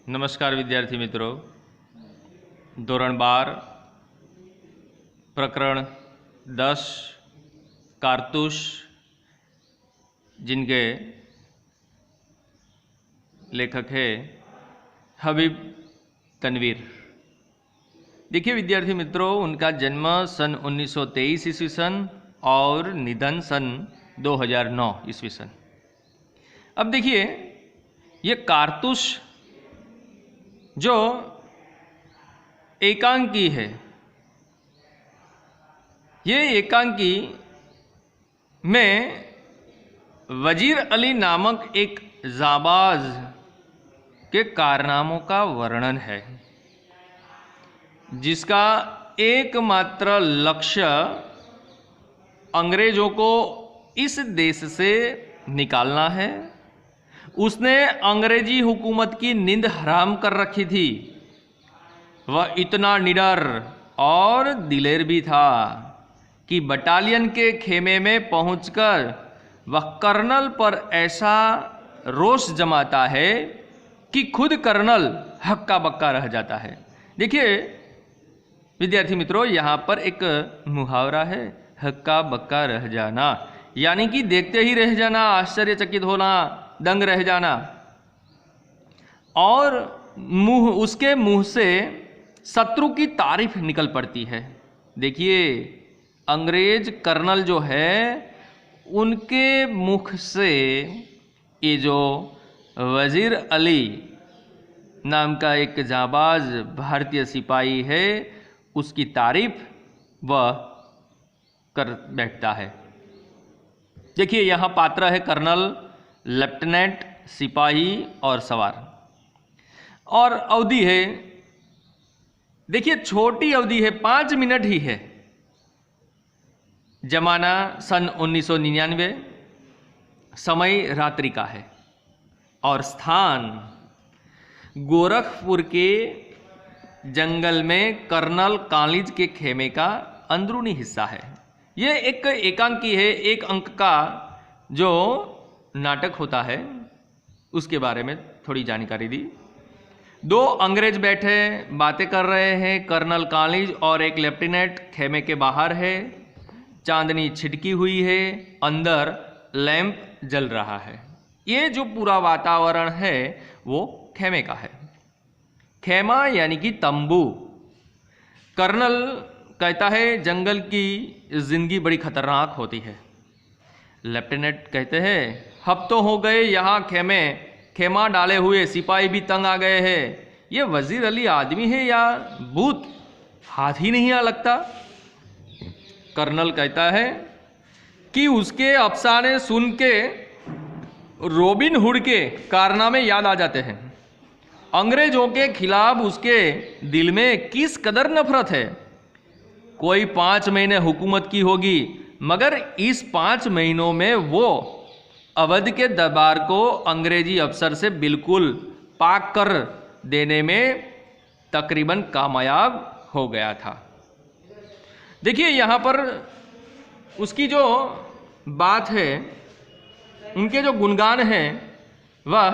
नमस्कार विद्यार्थी मित्रों, धोरण 12 प्रकरण 10 कारतूस, जिनके लेखक है हबीब तनवीर। देखिए विद्यार्थी मित्रों, उनका जन्म सन 1923 ईस्वी सन और निधन सन 2009 ईस्वी सन। अब देखिए, ये कारतूस जो एकांकी है, ये एकांकी में वजीर अली नामक एक जाबाज के कारनामों का वर्णन है, जिसका एकमात्र लक्ष्य अंग्रेजों को इस देश से निकालना है। उसने अंग्रेजी हुकूमत की नींद हराम कर रखी थी। वह इतना निडर और दिलेर भी था कि बटालियन के खेमे में पहुंचकर वह कर्नल पर ऐसा रोष जमाता है कि खुद कर्नल हक्का बक्का रह जाता है। देखिए विद्यार्थी मित्रों, यहाँ पर एक मुहावरा है, हक्का बक्का रह जाना, यानी कि देखते ही रह जाना, आश्चर्यचकित होना, दंग रह जाना। और उसके मुंह से शत्रु की तारीफ निकल पड़ती है। देखिए, अंग्रेज कर्नल जो है, उनके मुख से ये जो वजीर अली नाम का एक जाबाज भारतीय सिपाही है, उसकी तारीफ वह कर बैठता है। देखिए, यहाँ पात्र है कर्नल, लेफ्टिनेंट, सिपाही और सवार। और अवधि है, देखिए छोटी अवधि है, 5 मिनट ही है। जमाना सन 1999, समय रात्रि का है और स्थान गोरखपुर के जंगल में कर्नल कॉलेज के खेमे का अंदरूनी हिस्सा है। यह एक एकांकी है, एक अंक का जो नाटक होता है, उसके बारे में थोड़ी जानकारी दी। 2 अंग्रेज बैठे बातें कर रहे हैं। कर्नल कॉलेज और एक लेफ्टिनेंट खेमे के बाहर है। चांदनी छिटकी हुई है, अंदर लैंप जल रहा है। ये जो पूरा वातावरण है वो खेमे का है। खेमा यानी कि तंबू। कर्नल कहता है जंगल की जिंदगी बड़ी खतरनाक होती है। लेफ्टिनेंट कहते हैं हफ्तों हो गए यहाँ खेमा डाले हुए, सिपाही भी तंग आ गए हैं। ये वजीर अली आदमी है या भूत, हाथ ही नहीं आ लगता। कर्नल कहता है कि उसके अफसाने सुन के रॉबिन हुड के कारनामे याद आ जाते हैं। अंग्रेजों के खिलाफ उसके दिल में किस कदर नफरत है। कोई 5 महीने हुकूमत की होगी, मगर इस 5 महीनों में वो अवध के दरबार को अंग्रेजी अफसर से बिल्कुल पाक कर देने में तकरीबन कामयाब हो गया था। देखिए यहाँ पर उसकी जो बात है, उनके जो गुणगान हैं, वह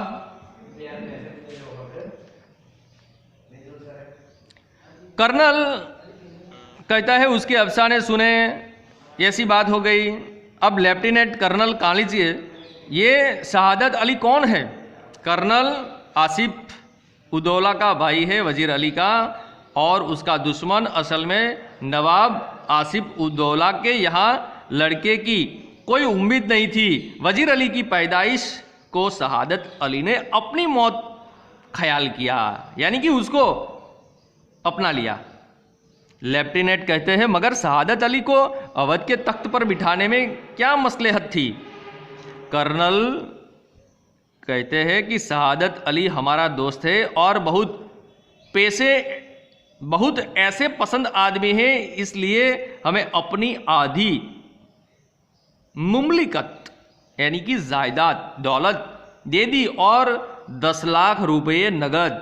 कर्नल कहता है उसके अफसाने सुने, ऐसी बात हो गई। अब लेफ्टिनेंट कर्नल कॉलेज, ये शहादत अली कौन है? कर्नल आसिफ उदौला का भाई है, वजीर अली का, और उसका दुश्मन असल में नवाब आसिफ उदौला के यहाँ लड़के की कोई उम्मीद नहीं थी। वजीर अली की पैदाइश को शहादत अली ने अपनी मौत ख्याल किया, यानी कि उसको अपना लिया। लेफ्टिनेंट कहते हैं मगर शहादत अली को अवध के तख्त पर बिठाने में क्या मसलहत थी? कर्नल कहते हैं कि शहादत अली हमारा दोस्त है और बहुत ऐसे पसंद आदमी है, इसलिए हमें अपनी आधी मुमलिकत यानी कि जायदाद दौलत दे दी और 10 लाख रुपये नगद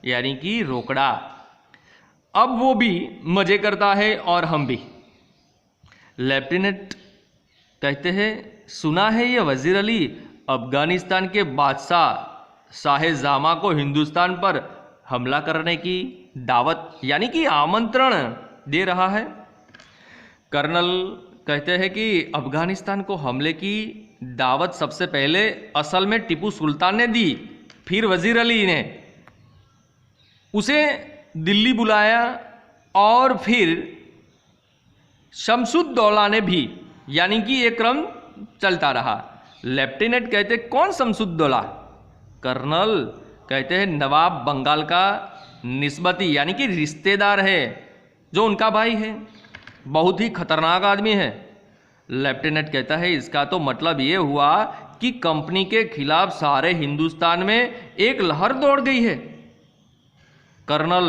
यानी कि रोकड़ा। अब वो भी मजे करता है और हम भी। लेफ्टिनेंट कहते हैं सुना है ये वजीर अली अफगानिस्तान के बादशाह शाह जामा को हिंदुस्तान पर हमला करने की दावत यानी कि आमंत्रण दे रहा है। कर्नल कहते हैं कि अफगानिस्तान को हमले की दावत सबसे पहले असल में टीपू सुल्तान ने दी, फिर वजीर अली ने उसे दिल्ली बुलाया और फिर शमसुद्दौला ने भी, यानी कि ये क्रम चलता रहा। लेफ्टिनेंट कहते कौन शमसुद्दौला? कर्नल कहते हैं नवाब बंगाल का निस्बती यानी कि रिश्तेदार है, जो उनका भाई है, बहुत ही खतरनाक आदमी है। लेफ्टिनेंट कहता है इसका तो मतलब ये हुआ कि कंपनी के खिलाफ सारे हिंदुस्तान में एक लहर दौड़ गई है। कर्नल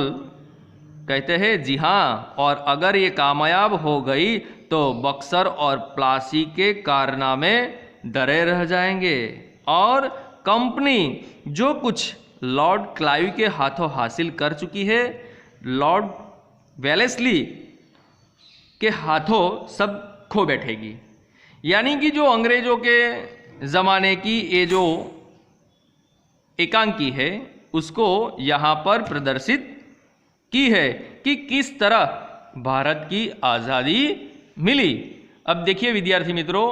कहते हैं जी हाँ, और अगर ये कामयाब हो गई तो बक्सर और प्लासी के कारनामे डरे रह जाएंगे और कंपनी जो कुछ लॉर्ड क्लाइव के हाथों हासिल कर चुकी है, लॉर्ड वेलेस्ली के हाथों सब खो बैठेगी। यानी कि जो अंग्रेजों के ज़माने की ये जो एकांकी है उसको यहाँ पर प्रदर्शित की है कि किस तरह भारत की आज़ादी मिली। अब देखिए विद्यार्थी मित्रों,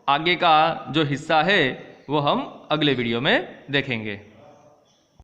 आगे का जो हिस्सा है वो हम अगले वीडियो में देखेंगे।